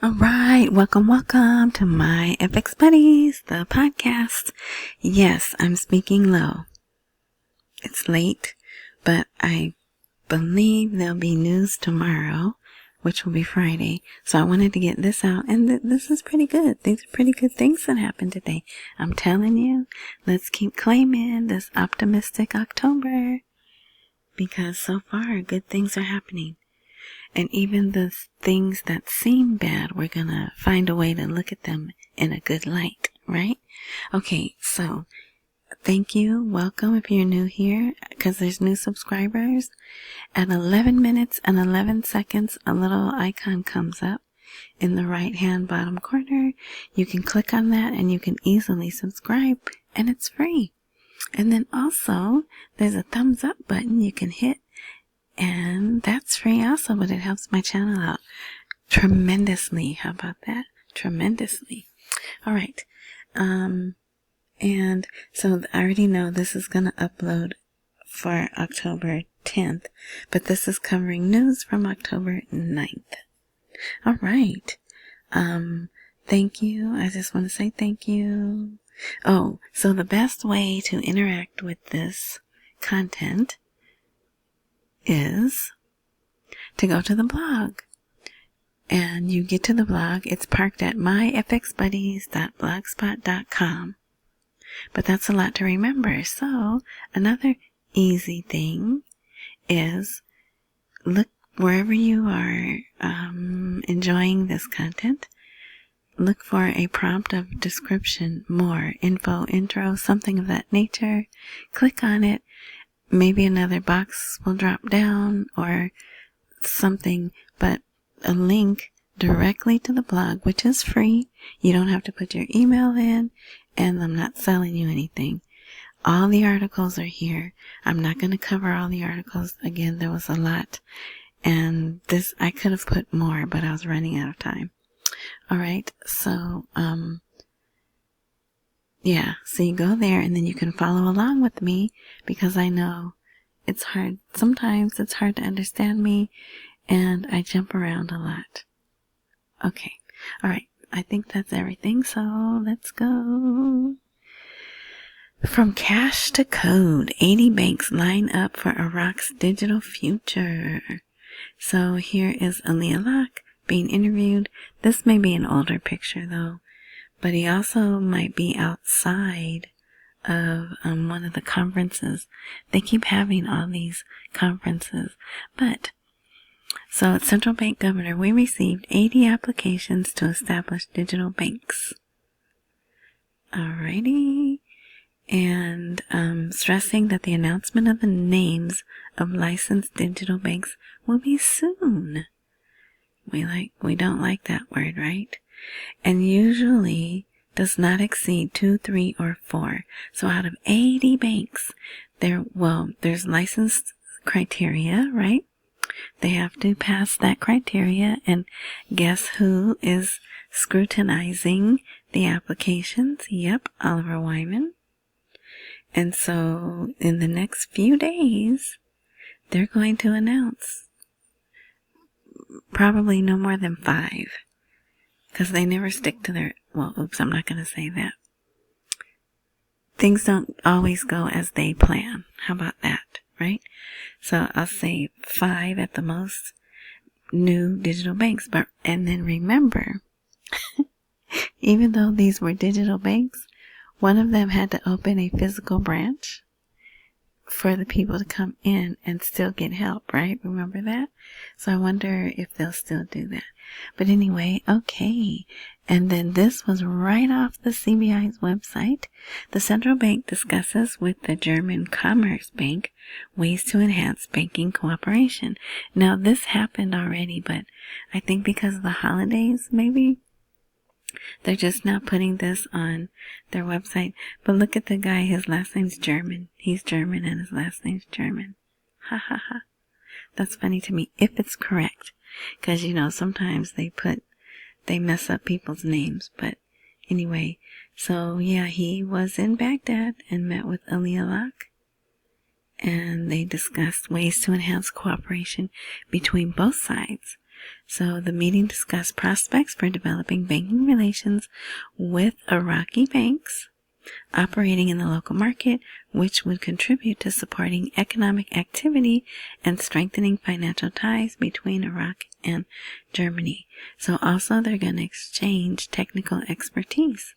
All right, welcome to my FX Buddies, the podcast. Yes, I'm speaking low. It's late, but I believe there'll be news tomorrow, which will be Friday. So I wanted to get this out, and this is pretty good. These are pretty good things that happened today. I'm telling you, let's keep claiming this optimistic October, because so far good things are happening. And even the things that seem bad, we're gonna find a way to look at them in a good light, right? Okay, so thank you. Welcome if you're new here, because there's new subscribers. At 11 minutes and 11 seconds, a little icon comes up in the right-hand bottom corner. You can click on that and you can easily subscribe, and it's free. And then also, there's a thumbs up button you can hit, and that's free also, but it helps my channel out tremendously. How about that? Tremendously. All right. And so I already know this is going to upload for October 10th, but this is covering news from October 9th. All right. Thank you. I just want to say thank you. Oh, so the best way to interact with this content is to go to the blog. And you get to the blog. It's parked at myfxbuddies.blogspot.com. But that's a lot to remember. So another easy thing is look wherever you are enjoying this content. Look for a prompt of description, more, info, intro, something of that nature. Click on it. Maybe another box will drop down or something, but a link directly to the blog, which is free. You don't have to put your email in, and I'm not selling you anything. All the articles are here. I'm not going to cover all the articles. Again, there was a lot, and this, I could have put more, but I was running out of time. All right. So, yeah, so you go there and then you can follow along with me, because I know it's hard. Sometimes it's hard to understand me and I jump around a lot. Okay. All right. I think that's everything. So let's go. From cash to code, 80 banks line up for Iraq's digital future. So here is Oliver being interviewed. This may be an older picture though, but he also might be outside of one of the conferences. They keep having all these conferences. But, so at Central Bank Governor, we received 80 applications to establish digital banks. Alrighty. And stressing that the announcement of the names of licensed digital banks will be soon. We don't like that word, right? And usually does not exceed 2, 3, or 4. So out of 80 banks, there's licensed criteria, right? They have to pass that criteria, and guess who is scrutinizing the applications? Yep, Oliver Wyman. And so in the next few days, they're going to announce probably no more than 5. Because they never stick to their, I'm not going to say that. Things don't always go as they plan. How about that, right? So I'll say 5 at the most new digital banks. And then remember, even though these were digital banks, one of them had to open a physical branch for the people to come in and still get help, right? Remember that? So I wonder if they'll still do that. But anyway, okay. And then this was right off the CBI's website. The central bank discusses with the German Commerce Bank ways to enhance banking cooperation. Now, this happened already, but I think because of the holidays, maybe they're just not putting this on their website. But look at the guy, his last name's German. He's German and his last name's German. Ha ha ha. That's funny to me, if it's correct. Because, sometimes they mess up people's names. But anyway, so yeah, he was in Baghdad and met with Oliver. And they discussed ways to enhance cooperation between both sides. So the meeting discussed prospects for developing banking relations with Iraqi banks operating in the local market, which would contribute to supporting economic activity and strengthening financial ties between Iraq and Germany. So also they're going to exchange technical expertise.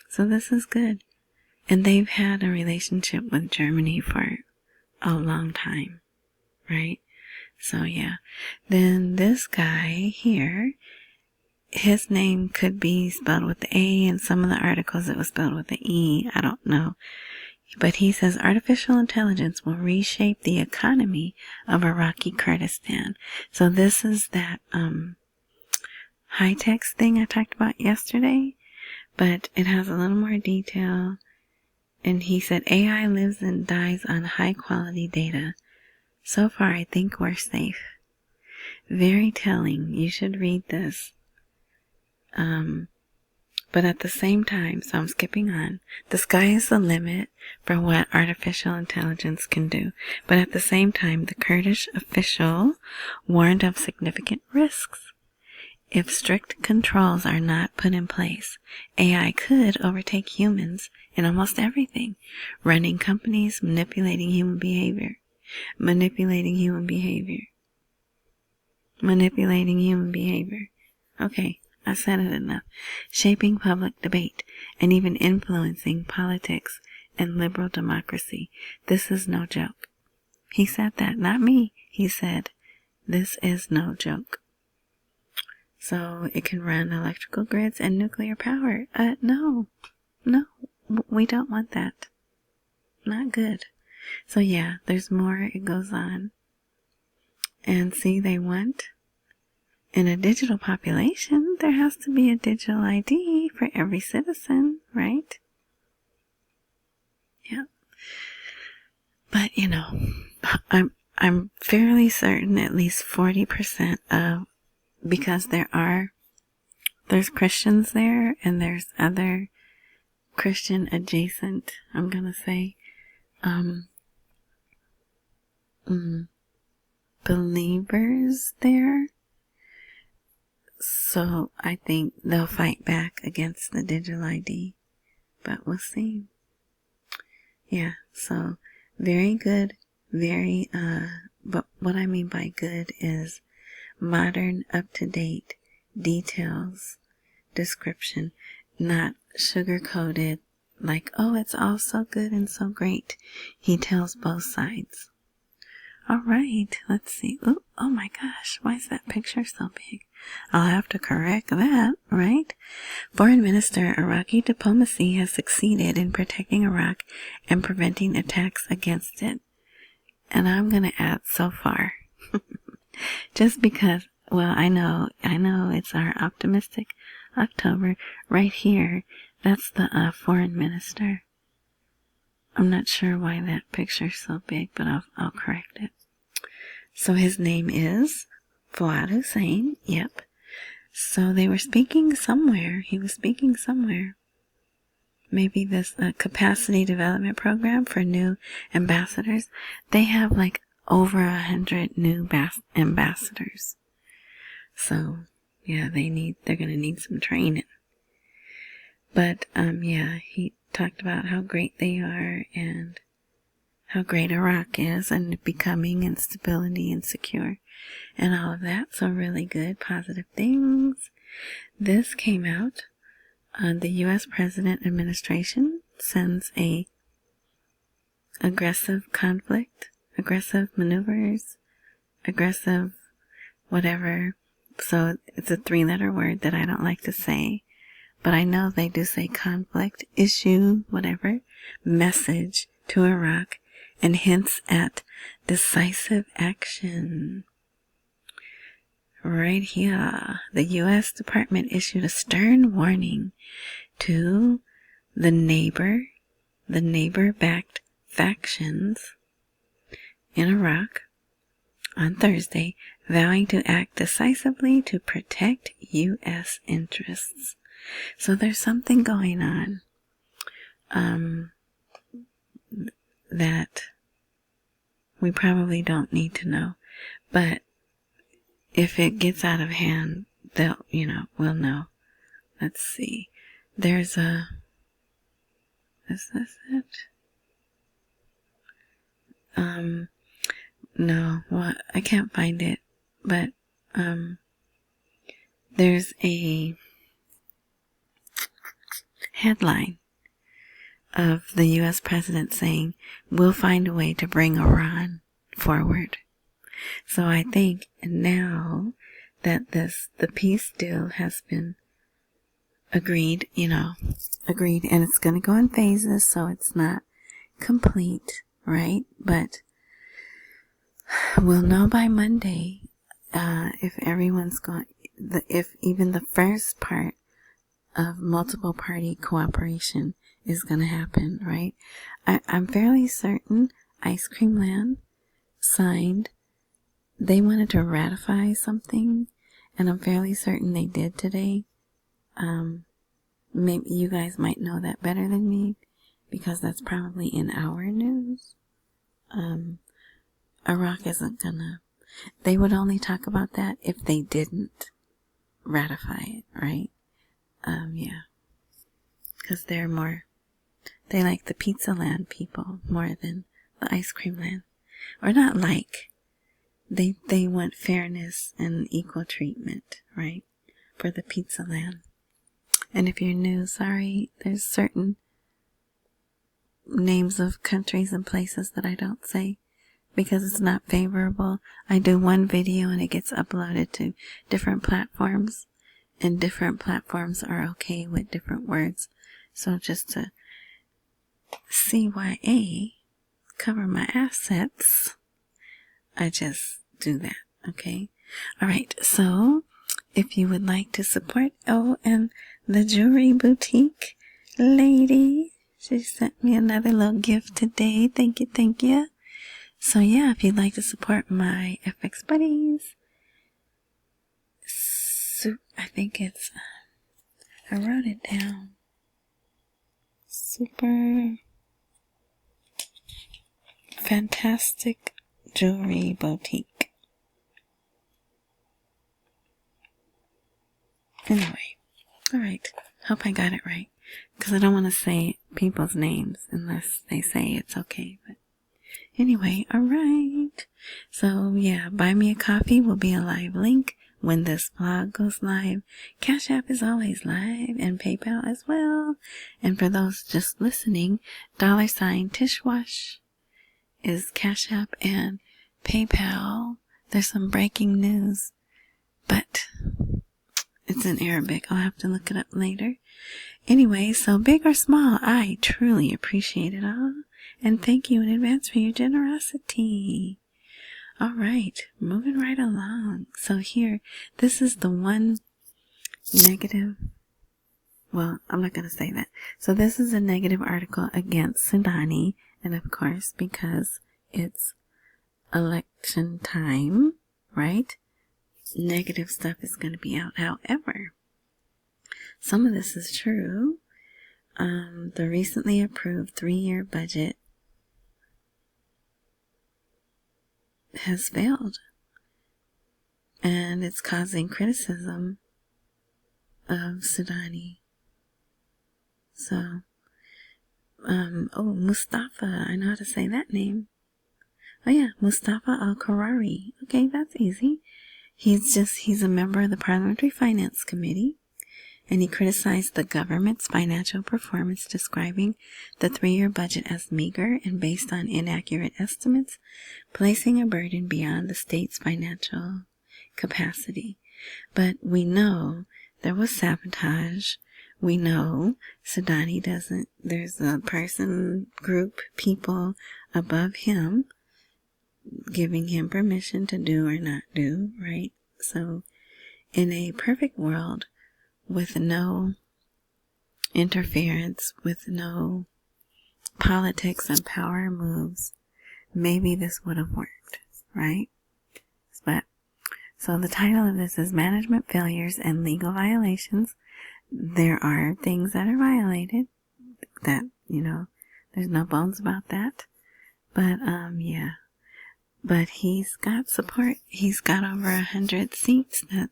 So this is good. And they've had a relationship with Germany for a long time, right? So yeah. Then this guy here, his name could be spelled with the A, and some of the articles it was spelled with the E. I don't know. But he says artificial intelligence will reshape the economy of Iraqi Kurdistan. So this is that high-tech thing I talked about yesterday, but it has a little more detail. And he said AI lives and dies on high-quality data. So far, I think we're safe. Very telling. You should read this. But at the same time, so I'm skipping on, the sky is the limit for what artificial intelligence can do. But at the same time, the Kurdish official warned of significant risks. If strict controls are not put in place, AI could overtake humans in almost everything. Running companies, manipulating human behavior. Okay. I said it enough. Shaping public debate and even influencing politics and liberal democracy. This is no joke. He said that, not me. He said, this is no joke. So it can run electrical grids and nuclear power. No, we don't want that. Not good. So yeah, there's more. It goes on. And see, they want, in a digital population, there has to be a digital ID for every citizen, right? Yeah. But, I'm fairly certain at least 40% of, because there's Christians there and there's other Christian adjacent, I'm gonna say, believers there. So I think they'll fight back against the digital ID, but we'll see. Yeah, so very good, but what I mean by good is modern, up-to-date details, description, not sugar-coated, like, oh, it's all so good and so great. He tells both sides. All right, let's see. Ooh, oh my gosh, why is that picture so big? I'll have to correct that, right? Foreign Minister, Iraqi diplomacy has succeeded in protecting Iraq and preventing attacks against it. And I'm going to add so far. Just because, well, I know it's our optimistic October right here. That's the foreign minister. I'm not sure why that picture's so big, but I'll correct it. So his name is Fuad Hussein. Yep. So they were speaking somewhere. He was speaking somewhere. Maybe this capacity development program for new ambassadors. They have like over 100 new ambassadors. So yeah, they're gonna need some training. But yeah, he talked about how great they are and how great Iraq is and becoming and stability and secure and all of that. So really good, positive things. This came out. The U.S. President administration sends a aggressive conflict, aggressive maneuvers, aggressive whatever. So it's a 3-letter word that I don't like to say. But I know they do say conflict, issue, whatever, message to Iraq and hints at decisive action. Right here, the U.S. Department issued a stern warning to the neighbor-backed factions in Iraq on Thursday, vowing to act decisively to protect U.S. interests. So there's something going on that we probably don't need to know. But if it gets out of hand, we'll know. Let's see. Is this it? No, well, I can't find it, but, there's a headline of the U.S. president saying, we'll find a way to bring Iran forward. So I think now that the peace deal has been agreed, and it's going to go in phases, so it's not complete, right? But we'll know by Monday, if if even the first part of multiple party cooperation is going to happen, right? I'm fairly certain Ice Cream Land signed, they wanted to ratify something, and I'm fairly certain they did today. Maybe you guys might know that better than me, because that's probably in our news. Iraq isn't they would only talk about that if they didn't ratify it, right? Yeah. Because they like the Pizza Land people more than the Ice Cream Land. Or not like. They want fairness and equal treatment, right? For the Pizza Land. And if you're new, sorry, there's certain names of countries and places that I don't say because it's not favorable. I do one video and it gets uploaded to different platforms, and different platforms are okay with different words. So just to CYA, cover my assets, I just do that, okay? Alright, so if you would like to support, and the jewelry boutique lady, she sent me another little gift today. Thank you. So yeah, if you'd like to support my FX buddies, I think it's, I wrote it down, Super Fantastic Jewelry Boutique. Anyway, alright, hope I got it right, because I don't want to say people's names unless they say it's okay, but anyway, alright. So yeah, buy me a coffee will be a live link when this vlog goes live. Cash App is always live, and PayPal as well. And for those just listening, $Tishwash is Cash App and PayPal. There's some breaking news, but it's in Arabic. I'll have to look it up later. Anyway, so big or small, I truly appreciate it all. And thank you in advance for your generosity. Alright, moving right along. So here, this is the one negative. Well, I'm not going to say that. So this is a negative article against Sudani. And of course, because it's election time, right? Negative stuff is going to be out. However, some of this is true. The recently approved 3-year budget has failed, and it's causing criticism of Sudani. So, Mustafa, I know how to say that name. Oh yeah, Mustafa Al-Karari. Okay, that's easy. He's a member of the Parliamentary Finance Committee, and he criticized the government's financial performance, describing the 3-year budget as meager and based on inaccurate estimates, placing a burden beyond the state's financial capacity. But we know there was sabotage. We know Sudani there's a group, people above him giving him permission to do or not do, right? So in a perfect world, with no interference, with no politics and power moves, maybe this would have worked, right? But, so the title of this is Management Failures and Legal Violations. There are things that are violated that, there's no bones about that. But, yeah. But he's got support. He's got over 100 seats that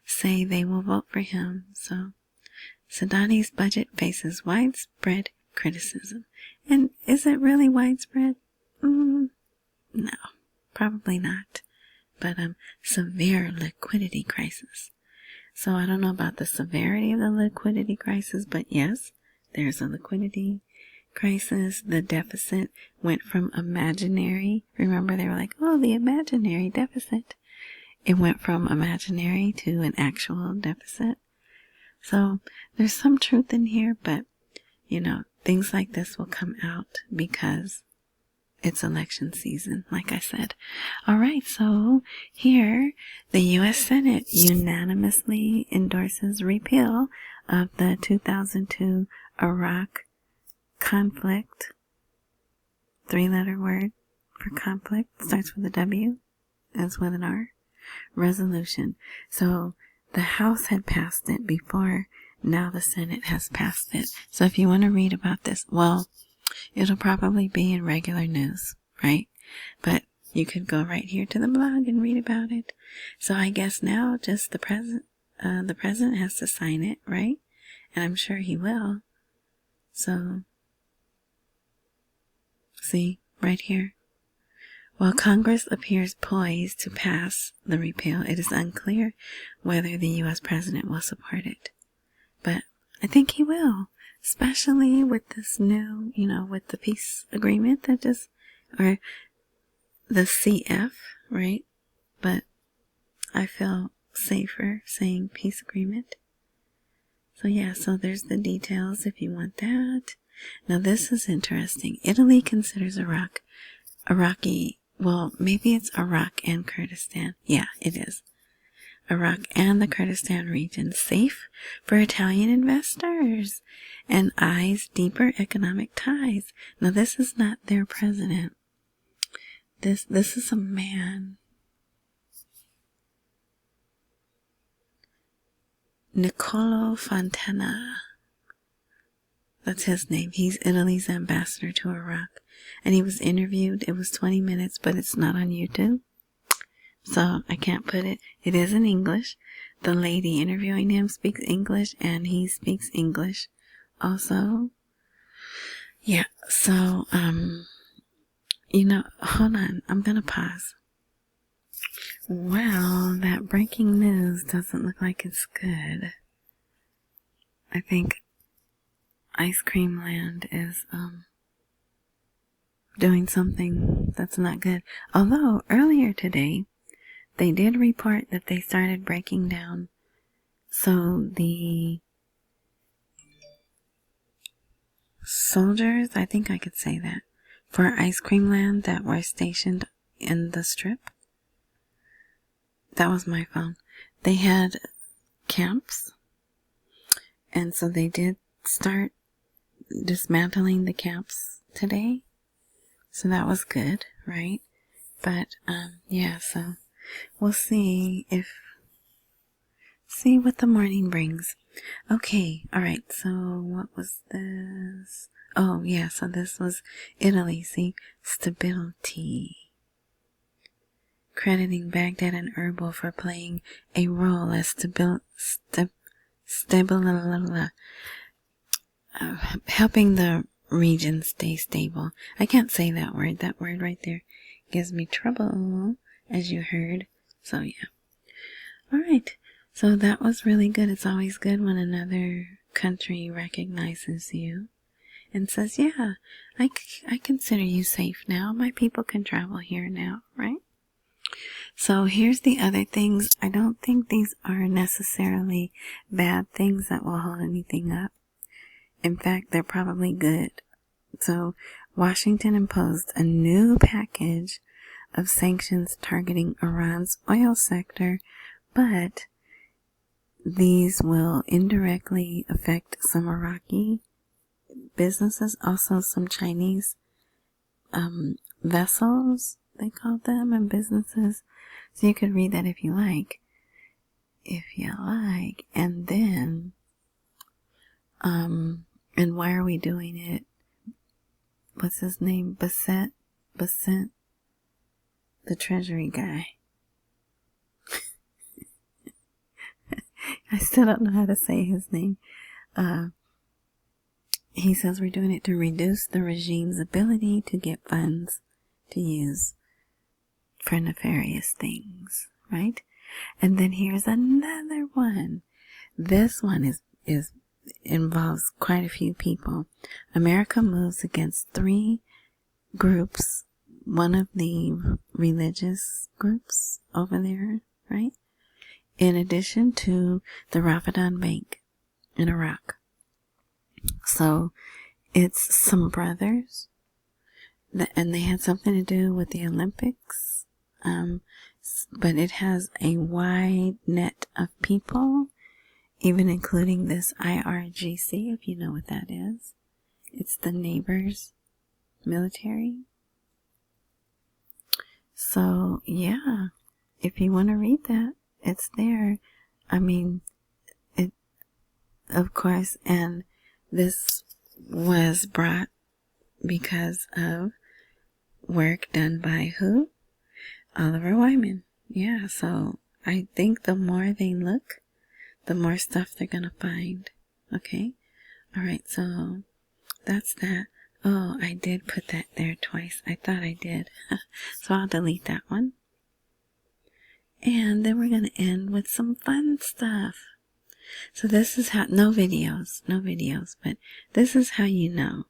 say they will vote for him. So Sadati's budget faces widespread criticism. And is it really widespread? No, probably not. But severe liquidity crisis. So I don't know about the severity of the liquidity crisis, but yes, there's a liquidity crisis. The deficit went from imaginary. Remember, they were like, oh, the imaginary deficit. It went from imaginary to an actual deficit. So there's some truth in here, but, things like this will come out because it's election season, like I said. All right, so here, the U.S. Senate unanimously endorses repeal of the 2002 Iraq conflict. 3-letter word for conflict. Starts with a W, ends with an R. Resolution. So the House had passed it before. Now the Senate has passed it. So if you want to read about this, well, it'll probably be in regular news, right? But you could go right here to the blog and read about it. So I guess now just the president has to sign it, right? And I'm sure he will. So, see, right here. While Congress appears poised to pass the repeal, it is unclear whether the U.S. president will support it. But I think he will. Especially with this new, with the peace agreement or the CF, right? But I feel safer saying peace agreement. So yeah, so there's the details if you want that. Now this is interesting. Italy considers Iraqi, well, maybe it's Iraq and Kurdistan. Yeah, it is. Iraq and the Kurdistan region safe for Italian investors and eyes deeper economic ties. Now this is not their president. This is a man. Niccolo Fontana. That's his name. He's Italy's ambassador to Iraq. And he was interviewed. It was 20 minutes, but it's not on YouTube. So I can't put it. It is in English. The lady interviewing him speaks English and he speaks English also. Yeah. So, hold on. I'm going to pause. Well, that breaking news doesn't look like it's good. I think Ice Cream Land is, doing something that's not good. Although earlier today, they did report that they started breaking down. So the soldiers, I think I could say that, for Ice Cream Land that were stationed in the strip. That was my phone. They had camps. And so they did start dismantling the camps today. So that was good, right? But, yeah, so we'll see what the morning brings. Okay, alright, so what was this? Oh, yeah, so this was Italy, see? Stability. Crediting Baghdad and Erbil for playing a role as helping the region stay stable. I can't say that word. That word right there gives me trouble, as you heard. So, yeah. Alright. So that was really good. It's always good when another country recognizes you and says, yeah, I consider you safe now. My people can travel here now, right? So here's the other things. I don't think these are necessarily bad things that will hold anything up. In fact, they're probably good. So Washington imposed a new package of sanctions targeting Iran's oil sector, but these will indirectly affect some Iraqi businesses, also some Chinese vessels, they call them, and businesses. So you could read that if you like. And then, and why are we doing it? What's his name? Bassett? the Treasury guy. I still don't know how to say his name. He says we're doing it to reduce the regime's ability to get funds to use for nefarious things, right? And then here's another one. This one is involves quite a few people. America moves against 3 groups, one of the religious groups over there, right? In addition to the Ramadan Bank in Iraq. So it's some brothers, and they had something to do with the Olympics, but it has a wide net of people, even including this IRGC, if you know what that is. It's the neighbors military. So yeah, if you want to read that, it's there. I mean, it, of course, and this was brought because of work done by who? Oliver Wyman. Yeah, so I think the more they look, the more stuff they're gonna find. Okay? Alright, so that's that. Oh, I did put that there twice. I thought I did. So I'll delete that one. And then we're gonna end with some fun stuff. So this is how, no videos, but this is how you know.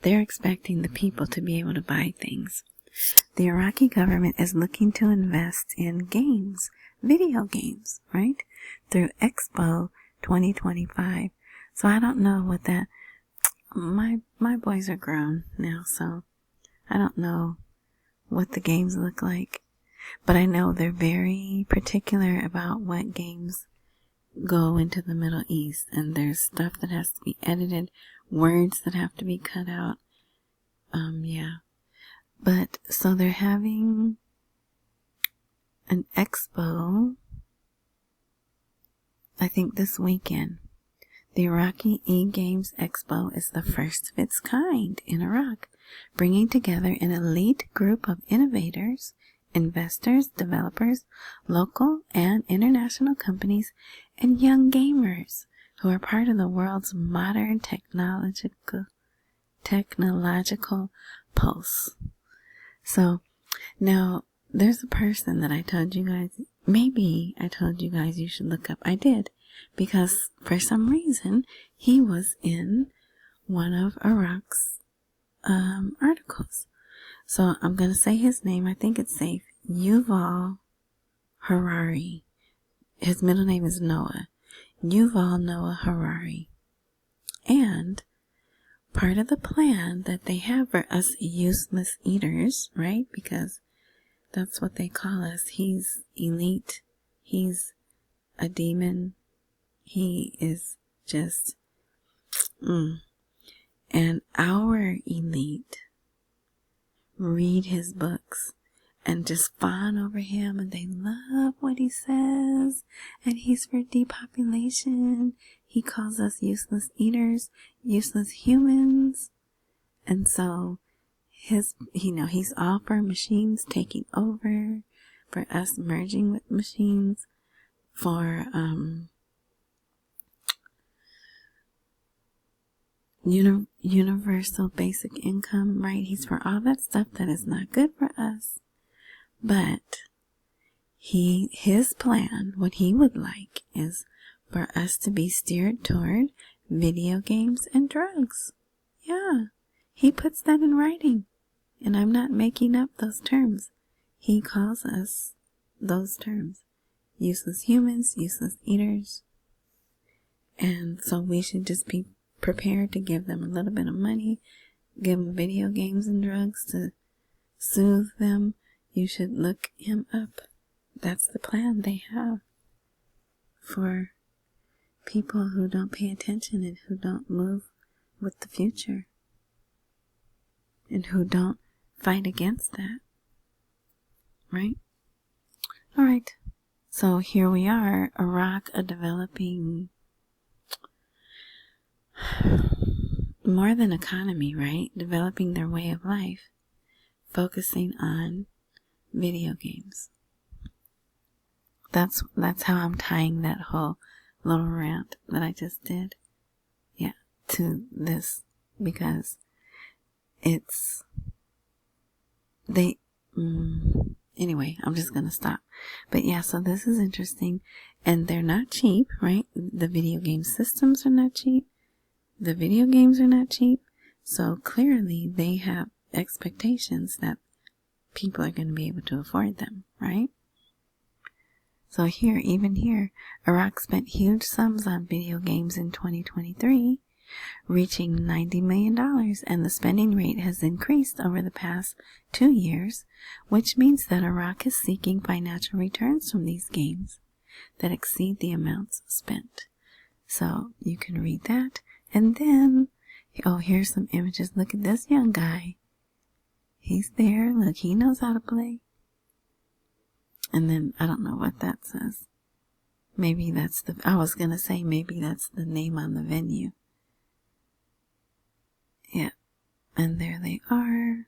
They're expecting the people to be able to buy things. The Iraqi government is looking to invest in games, video games, right? Through Expo 2025. So I don't know what that, my boys are grown now, so I don't know what the games look like. But I know they're very particular about what games go into the Middle East, and there's stuff that has to be edited, words that have to be cut out. Yeah. But so they're having an expo, I think this weekend. The Iraqi e-Games Expo is the first of its kind in Iraq, bringing together an elite group of innovators, investors, developers, local and international companies, and young gamers who are part of the world's modern technological pulse. So now there's a person that I told you guys, maybe I told you guys you should look up. I did, because for some reason he was in one of Iraq's articles. So I'm going to say his name. I think it's safe. Yuval Harari. His middle name is Noah. Yuval Noah Harari. And part of the plan that they have for us useless eaters, right? Because that's what they call us. He's elite. He's a demon. He is just, and our elite read his books and just fawn over him, and they love what he says, and he's for depopulation. He calls us useless eaters, useless humans, and so he's all for machines taking over, for us merging with machines, for universal basic income, right? He's for all that stuff that is not good for us. But his plan, what he would like, is for us to be steered toward video games and drugs. Yeah, he puts that in writing, and I'm not making up those terms. He calls us those terms: useless humans, useless eaters. And so we should just be prepared to give them a little bit of money, give them video games and drugs to soothe them. You should look him up. That's the plan they have for people who don't pay attention and who don't move with the future and who don't fight against that. Right? All right. So here we are, Iraq, a developing more than economy, right? Developing their way of life, focusing on video games. That's how I'm tying that whole little rant that I just did. Yeah, to this, because it's, anyway, I'm just gonna stop. But yeah, so this is interesting, and they're not cheap, right? The video game systems are not cheap. The video games are not cheap. So clearly they have expectations that people are going to be able to afford them, right? So here, even here, Iraq spent huge sums on video games in 2023, reaching $90 million, and the spending rate has increased over the past 2 years, which means that Iraq is seeking financial returns from these games that exceed the amounts spent. So you can read that. And then, oh, here's some images. Look at this young guy. He's there. Look, he knows how to play. And then, I don't know what that says. Maybe that's I was going to say maybe that's the name on the venue. Yeah. And there they are.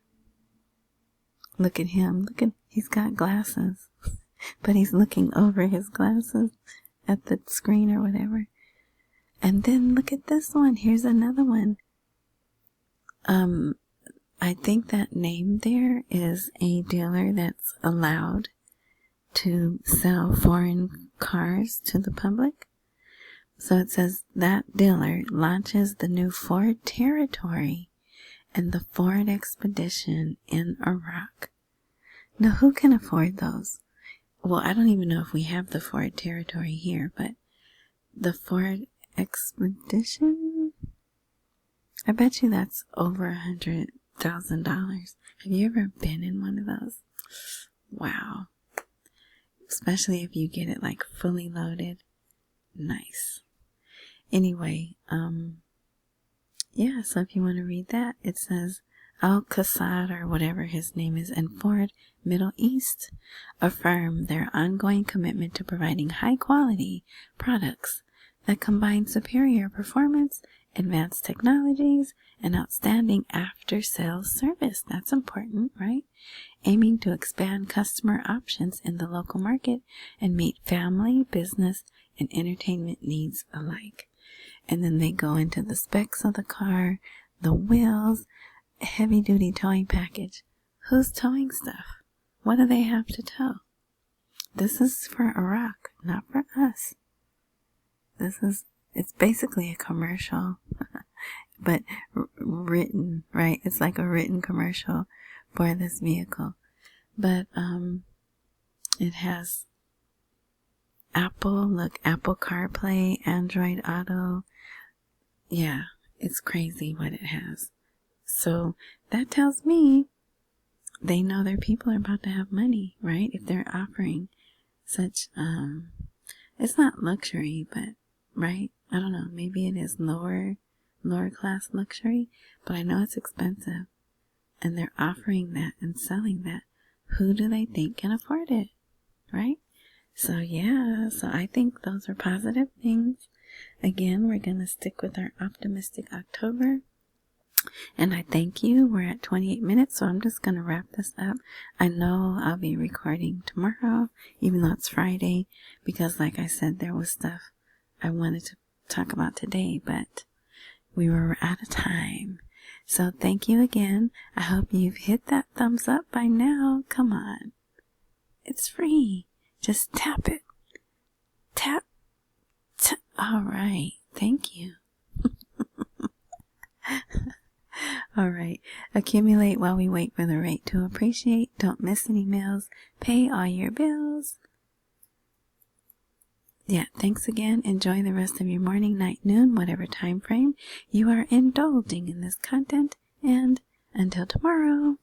Look at him. He's got glasses. But he's looking over his glasses at the screen or whatever. And then look at this one. Here's another one. I think that name there is a dealer that's allowed to sell foreign cars to the public. So it says that dealer launches the new Ford Territory and the Ford Expedition in Iraq. Now, who can afford those? Well, I don't even know if we have the Ford Territory here, but the Ford Expedition, I bet you that's over $100,000. Have you ever been in one of those? Wow. Especially if you get it like fully loaded. Nice. Anyway, yeah, so if you want to read that, it says Al-Qassad, or whatever his name is, and Ford Middle East affirm their ongoing commitment to providing high quality products that combine superior performance, advanced technologies, and outstanding after-sales service. That's important, right? Aiming to expand customer options in the local market and meet family, business, and entertainment needs alike. And then they go into the specs of the car, the wheels, heavy-duty towing package. Who's towing stuff? What do they have to tow? This is for Iraq, not for us. It's basically a commercial, but written, right? It's like a written commercial for this vehicle. But, it has Apple CarPlay, Android Auto. Yeah, it's crazy what it has. So that tells me they know their people are about to have money, right? If they're offering such, it's not luxury, but, right? I don't know, maybe it is lower class luxury, but I know it's expensive. And they're offering that and selling that. Who do they think can afford it, right? So yeah, so I think those are positive things. Again, we're going to stick with our optimistic October. And I thank you. We're at 28 minutes, so I'm just going to wrap this up. I know I'll be recording tomorrow, even though it's Friday, because like I said, there was stuff I wanted to talk about today, but we were out of time. So thank you again. I hope you've hit that thumbs up by now. Come on. It's free. Just tap it. Tap. All right. Thank you. All right. Accumulate while we wait for the rate to appreciate. Don't miss any meals. Pay all your bills. Yeah, thanks again. Enjoy the rest of your morning, night, noon, whatever time frame you are indulging in this content. And until tomorrow.